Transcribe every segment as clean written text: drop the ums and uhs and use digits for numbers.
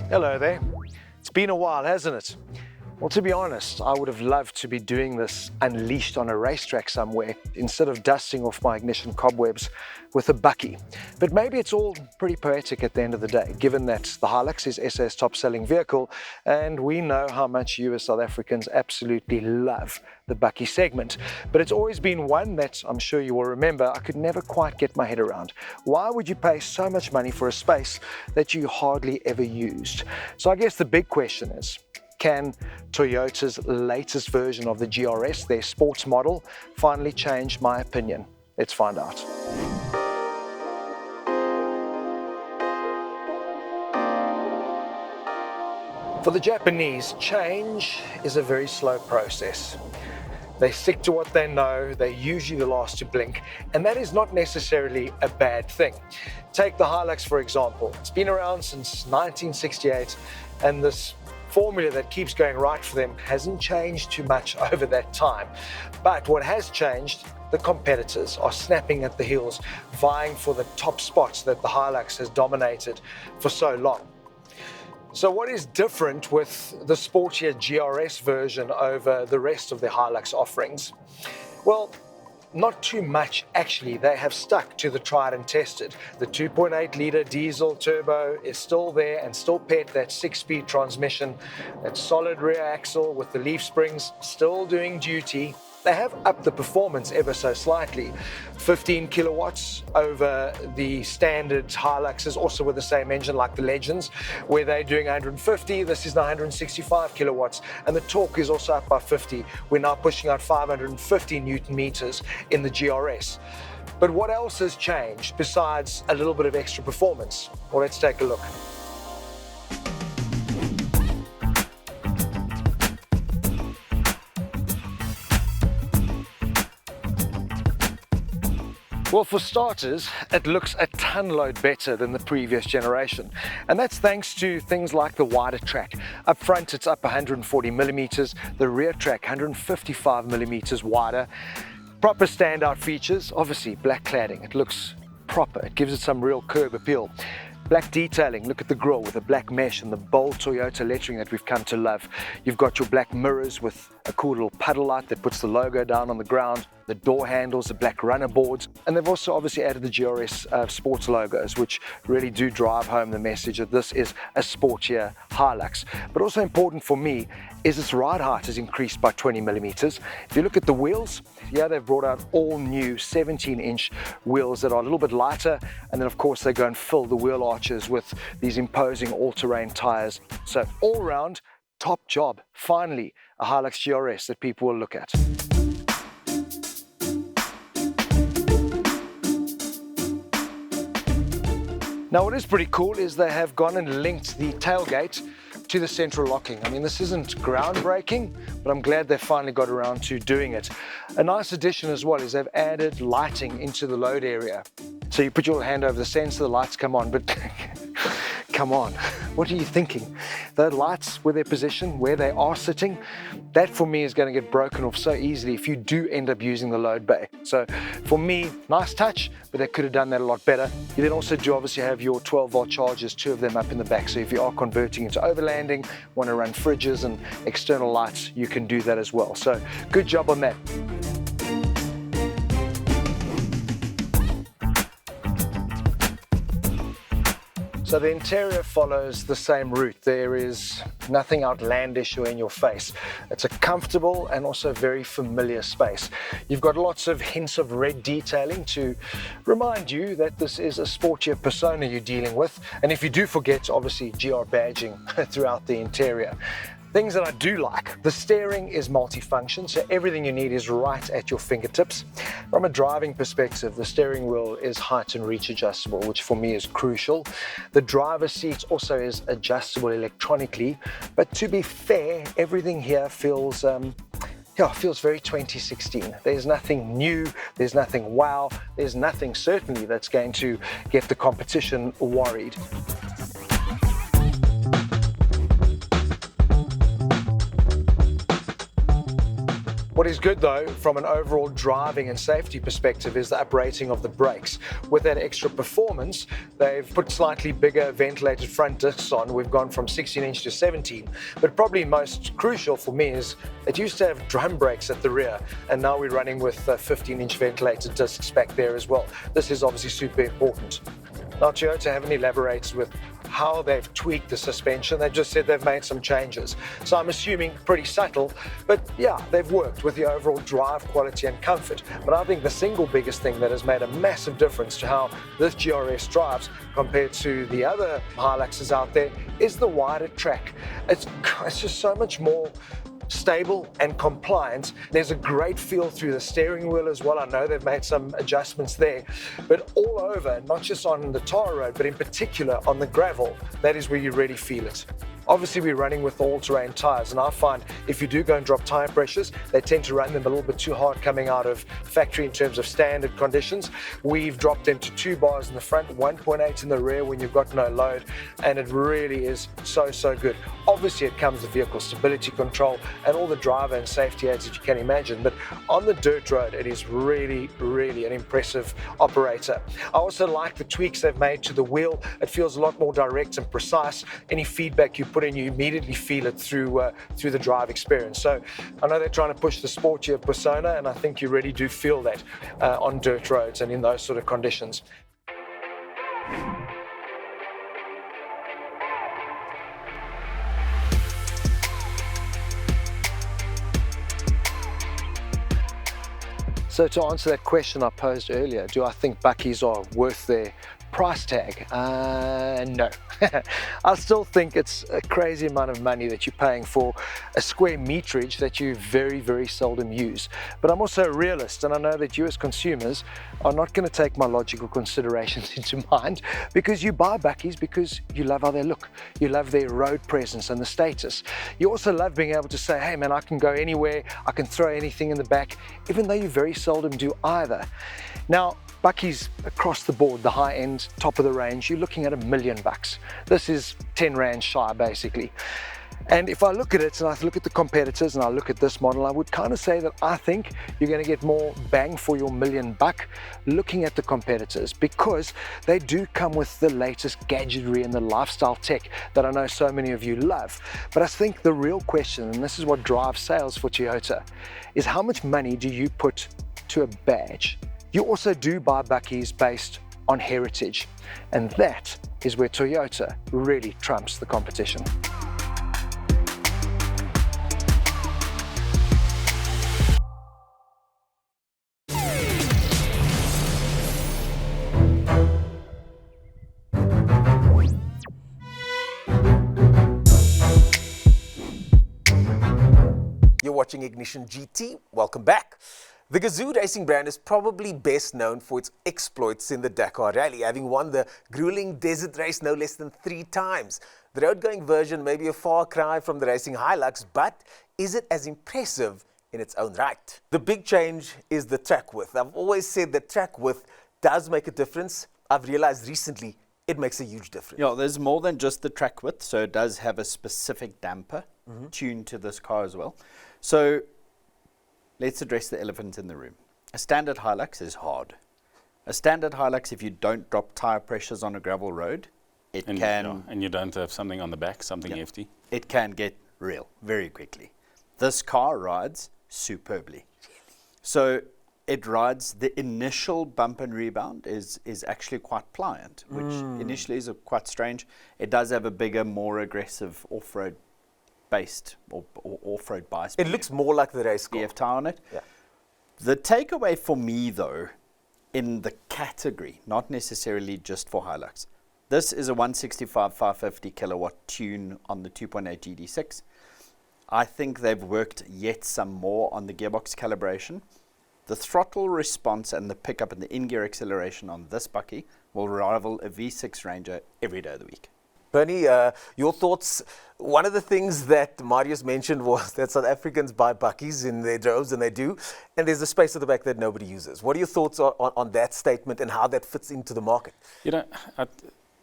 Hello there. It's been a while, hasn't it? Well, to be honest, I would have loved to be doing this unleashed on a racetrack somewhere instead of dusting off my ignition cobwebs with a bucky. But maybe it's all pretty poetic at the end of the day, given that the Hilux is SA's top-selling vehicle, and we know how much you as South Africans absolutely love the bucky segment. But it's always been one that I'm sure you will remember I could never quite get my head around. Why would you pay so much money for a space that you hardly ever used? So I guess the big question is, can Toyota's latest version of the GR-S, their sports model, finally change my opinion? Let's find out. For the Japanese, change is a very slow process. They stick to what they know, they're usually the last to blink, and that is not necessarily a bad thing. Take the Hilux, for example. It's been around since 1968, and this formula that keeps going right for them hasn't changed too much over that time. But what has changed, the competitors are snapping at the heels, vying for the top spots that the Hilux has dominated for so long. So what is different with the sportier GR-S version over the rest of the Hilux offerings? Well, not too much actually. They have stuck to the tried and tested. The 2.8 litre diesel turbo is still there and still pet that 6-speed transmission. That solid rear axle with the leaf springs still doing duty. They have upped the performance ever so slightly. 15 kilowatts over the standard Hiluxes, also with the same engine like the Legends, where they're doing 150, this is now 165 kilowatts, and the torque is also up by 50. We're now pushing out 550 Newton meters in the GR-S. But what else has changed besides a little bit of extra performance? Well, let's take a look. Well, for starters, it looks a ton load better than the previous generation. And that's thanks to things like the wider track. Up front, it's up 140 millimeters, the rear track 155 millimeters wider. Proper standout features, obviously black cladding. It looks proper, it gives it some real curb appeal. Black detailing, look at the grille with the black mesh and the bold Toyota lettering that we've come to love. You've got your black mirrors with a cool little puddle light that puts the logo down on the ground, the door handles, the black runner boards, and they've also obviously added the GR-S sports logos, which really do drive home the message that this is a sportier Hilux. But also important for me is its ride height has increased by 20 millimeters. If you look at the wheels, yeah, they've brought out all new 17-inch wheels that are a little bit lighter, and then of course they go and fill the wheel arches with these imposing all-terrain tires. So all round, top job. Finally, a Hilux GR-S that people will look at. Now what is pretty cool is they have gone and linked the tailgate to the central locking. I mean, this isn't groundbreaking, but I'm glad they finally got around to doing it. A nice addition as well is they've added lighting into the load area. So you put your hand over the sensor, the lights come on, but come on, what are you thinking? The lights, where they're positioned, where they are sitting, that for me is going to get broken off so easily if you do end up using the load bay. So for me, nice touch, but they could have done that a lot better. You then also do obviously have your 12-volt chargers, 2 of them up in the back. So if you are converting into overlanding, want to run fridges and external lights, you can do that as well. So good job on that. So the interior follows the same route. There is nothing outlandish or in your face. It's a comfortable and also very familiar space. You've got lots of hints of red detailing to remind you that this is a sportier persona you're dealing with. And if you do forget, obviously GR badging throughout the interior. Things that I do like, the steering is multifunction, so everything you need is right at your fingertips. From a driving perspective, the steering wheel is height and reach adjustable, which for me is crucial. The driver's seat also is adjustable electronically, but to be fair, everything here feels feels very 2016. There's nothing new, there's nothing wow, there's nothing certainly that's going to get the competition worried. What is good though, from an overall driving and safety perspective, is the uprating of the brakes. With that extra performance, they've put slightly bigger ventilated front discs on. We've gone from 16-inch to 17, but probably most crucial for me is it used to have drum brakes at the rear, and now we're running with 15-inch ventilated discs back there as well. This is obviously super important. Now, Toyota haven't elaborated with how they've tweaked the suspension. They've just said they've made some changes. So I'm assuming pretty subtle, but yeah, they've worked with the overall drive quality and comfort. But I think the single biggest thing that has made a massive difference to how this GR-S drives compared to the other Hiluxes out there is the wider track. It's just so much more stable and compliant. There's a great feel through the steering wheel as well. I know they've made some adjustments there, but all over, not just on the tar road, but in particular on the gravel, that is where you really feel it. Obviously, we're running with all-terrain tires, and I find if you do go and drop tire pressures, they tend to run them a little bit too hard coming out of factory in terms of standard conditions. We've dropped them to 2 bars in the front, 1.8 in the rear when you've got no load, and it really is so good. Obviously, it comes with vehicle stability control and all the driver and safety aids that you can imagine, but on the dirt road, it is really an impressive operator. I also like the tweaks they've made to the wheel. It feels a lot more direct and precise. Any feedback you put in, you immediately feel it through the drive experience. So I know they're trying to push the sportier persona, and I think you really do feel that on dirt roads and in those sort of conditions. So to answer that question I posed earlier, do I think bakkies are worth their price tag? No. I still think it's a crazy amount of money that you're paying for a square meterage that you very seldom use. But I'm also a realist, and I know that you as consumers are not going to take my logical considerations into mind, because you buy bakkies because you love how they look. You love their road presence and the status. You also love being able to say, hey man, I can go anywhere, I can throw anything in the back, even though you very seldom do either. Now, bakkies across the board, the high end, top of the range, you're looking at $1 million. This is 10 Rand shy basically. And if I look at it and I look at the competitors and I look at this model, I would kind of say that I think you're going to get more bang for your $1 million looking at the competitors, because they do come with the latest gadgetry and the lifestyle tech that I know so many of you love. But I think the real question, and this is what drives sales for Toyota, is how much money do you put to a badge? You also do buy bakkies based on heritage, and that is where Toyota really trumps the competition. You're watching Ignition GT. Welcome back. The Gazoo racing brand is probably best known for its exploits in the Dakar Rally, having won the grueling desert race no less than 3 times. The road-going version may be a far cry from the racing Hilux, but is it as impressive in its own right? The big change is the track width. I've always said that track width does make a difference. I've realized recently it makes a huge difference. Yeah, there's more than just the track width, so it does have a specific damper tuned to this car as well. So let's address the elephant in the room. A standard Hilux is hard. A standard Hilux, if you don't drop tire pressures on a gravel road, and you don't have something on the back, something hefty. It can get real very quickly. This car rides superbly. So it rides, the initial bump and rebound is actually quite pliant, which initially is quite strange. It does have a bigger, more aggressive off-road based or off-road bias. It looks more like the race car. BF tire on it. Yeah. The takeaway for me though, in the category, not necessarily just for Hilux, this is a 165 550 kilowatt tune on the 2.8 GD6. I think they've worked yet some more on the gearbox calibration. The throttle response and the pickup and the in-gear acceleration on this bakkie will rival a V6 Ranger every day of the week. Bernie, your thoughts? One of the things that Marius mentioned was that South Africans buy bakkies in their droves, and they do, and there's a space at the back that nobody uses. What are your thoughts on that statement and how that fits into the market? You know,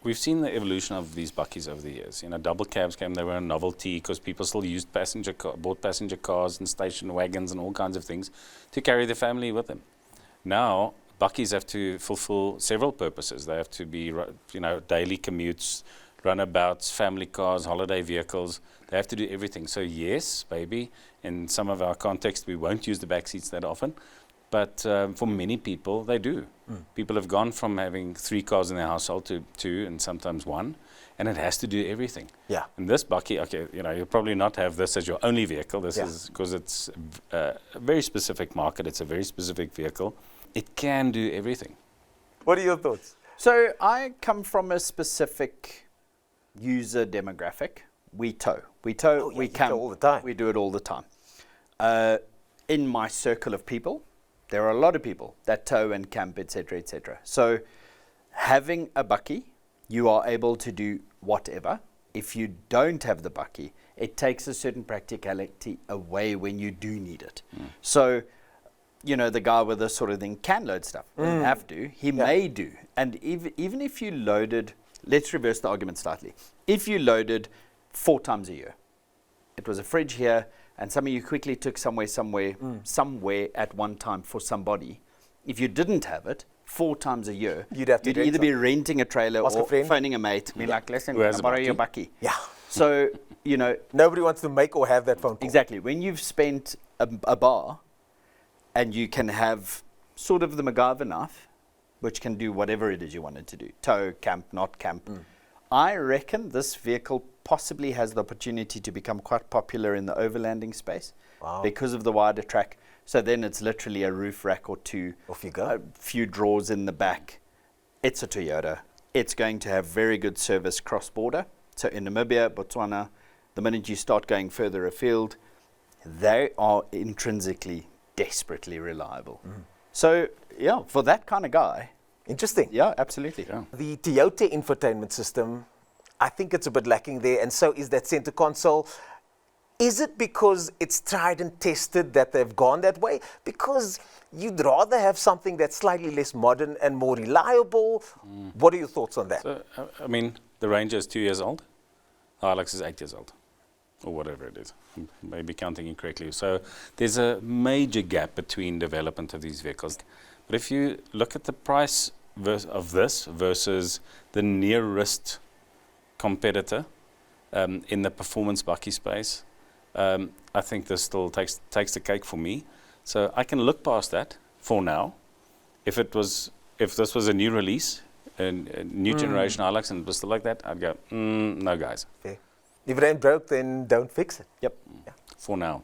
we've seen the evolution of these buckies over the years. You know, double cabs came, they were a novelty because people still used bought passenger cars and station wagons and all kinds of things to carry the family with them. Now, buckies have to fulfill several purposes. They have to be, you know, daily commutes, runabouts, family cars, holiday vehicles. They have to do everything. So yes, maybe in some of our context, we won't use the back seats that often. But for many people, they do. People have gone from having 3 cars in their household to 2 and sometimes 1, and it has to do everything. Yeah. And this bucky, okay, you know, you'll probably not have this as your only vehicle. This is because it's a very specific market. It's a very specific vehicle. It can do everything. What are your thoughts? So I come from a specific user demographic. We tow. We tow, we camp. All the time. We do it all the time. In my circle of people, there are a lot of people that tow and camp, etc., etc. So having a bucky, you are able to do whatever. If you don't have the bucky, it takes a certain practicality away when you do need it. So, you know, the guy with this sort of thing can load stuff. Doesn't have to. He may do. And even if you loaded, let's reverse the argument slightly. If you loaded 4 times a year, it was a fridge here, and some of you quickly took somewhere at one time for somebody. If you didn't have it 4 times a year, You'd have to you'd rent either be renting a trailer Ask a or friend. phoning a mate, be like, listen, Who can has I a borrow your bucky? bucky? Yeah. So, you know, Nobody wants to make or have that phone call. exactly. When you've spent a bar and you can have sort of the MacGyver knife, which can do whatever it is you want it to do, tow, camp, not camp, I reckon this vehicle possibly has the opportunity to become quite popular in the overlanding space because of the wider track. So then it's literally a roof rack or 2, Off you go. a few drawers in the back. It's a Toyota. It's going to have very good service cross-border. So in Namibia, Botswana, the minute you start going further afield, they are intrinsically desperately reliable. So yeah, for that kind of guy, Interesting. yeah, absolutely. Yeah. The Toyota infotainment system, I think it's a bit lacking there, and so is that center console. Is it because it's tried and tested that they've gone that way? Because you'd rather have something that's slightly less modern and more reliable? What are your thoughts on that? So, I mean, the Ranger is 2 years old. The Hilux is 8 years old, or whatever it is. I'm maybe counting incorrectly. So there's a major gap between development of these vehicles. But if you look at the price of this versus the nearest competitor in the performance bucky space, I think this still takes the cake for me. So I can look past that for now. If this was a new release, a new generation Hilux, and it was still like that, I'd go, no, guys. Fair. If it ain't broke, then don't fix it. Yep. For now.